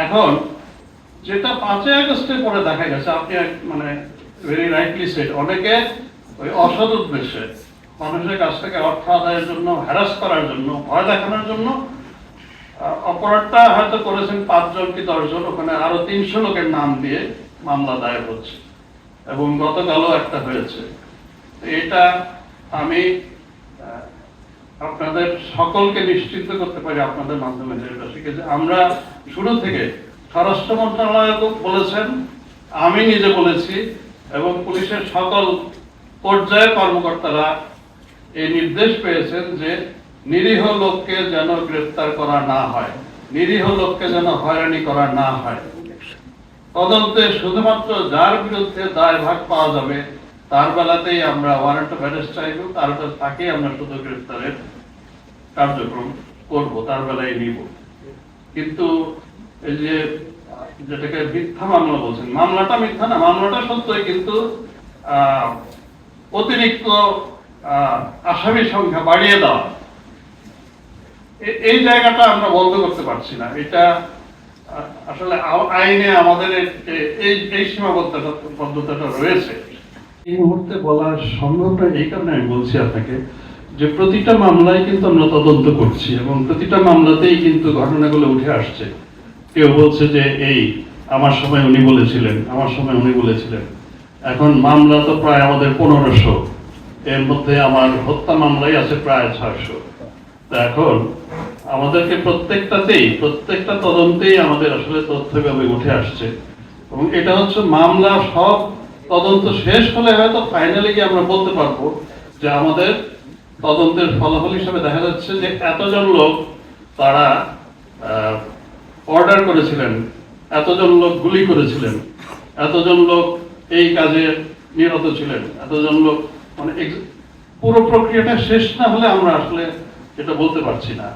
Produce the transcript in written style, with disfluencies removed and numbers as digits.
এখন যেটা 5ই আগস্টের পরে দেখা গেছে, আপনি মানে ভেরি রাইটলি সেড, অনেকে ওই অসৎ উদ্দেশ্যে মানুষের কাছ থেকে অর্থ আদায়ের জন্য, হ্যারাস করার জন্য, ভয় দেখানোর জন্য অপরাধটা হয়তো করেছেন 5 জন কি 10 জন, ওখানে আরো 300 লোকের নাম দিয়ে মামলা দায়ের হচ্ছে এবং গতকালও একটা হয়েছে। এটা আমি আপনাদের সকলকে নিশ্চিত করতে পারি আপনাদের মাধ্যমে, যে আমরা শুরু থেকে স্বরাষ্ট্র মন্ত্রণালয় বলেছেন, আমি নিজে বলেছি এবং পুলিশের সকল পর্যায়ের কর্মকর্তারা এই নির্দেশ পেয়েছেন যে নিরীহ লোককে যেন গ্রেফতার করা না হয়, নিরীহ লোককে যেন হয়রানি করা না হয়। তদন্তে শুধুমাত্র যার বিরুদ্ধে দায়ভাগ পাওয়া যাবে তার বেলাতেই আমরা ওয়ারেন্ট অফ অ্যারেস্ট চাইব, তাকেই আমরা শুধু গ্রেফতারের কার্যক্রম করব, তার বেলায় নিব। কিন্তু এই যে যেটাকে মিথ্যা মামলা বলছেন, মামলাটা মিথ্যা না, মামলাটা সত্যই, কিন্তু অতিরিক্ত আসামির সংখ্যা বাড়িয়ে দেওয়া, এই জায়গাটা আমরা বন্ধ করতে পারছি না। এটা আসলে আইনে আমাদের এই সীমাবদ্ধতাটা রয়েছে। এই মুহূর্তে বলা সম্ভব না, এই কারণে আমি বলছি আপনাকে যে প্রতিটা মামলায় কিন্তু আমরা তদন্ত করছি এবং প্রতিটা মামলাতেই কিন্তু ঘটনাগুলো উঠে আসছে। কেউ বলছে যে এই আমার সময় উনি বলেছিলেন, আমার সময় উনি বলেছিলেন। এখন মামলা তো প্রায় আমাদের 1500, এর মধ্যে আমার হত্যা মামলাই আছে প্রায় 600। এখন আমাদেরকে প্রত্যেকটা তদন্তেই আমাদের আসলে তথ্যভাবে উঠে আসছে এবং এটা হচ্ছে মামলা সব তদন্ত শেষ হলে হয়তো ফাইনালি গিয়ে আমরা বলতে পারবো যে আমাদের তদন্তের ফলাফল হিসেবে দেখা যাচ্ছে যে এতজন লোক তারা অর্ডার করেছিলেন, এতজন লোক গুলি করেছিলেন, এতজন লোক এই কাজে নিরত ছিলেন, এতজন লোক, মানে পুরো প্রক্রিয়াটা শেষ না হলে আমরা আসলে এটা বলতে পারছি না।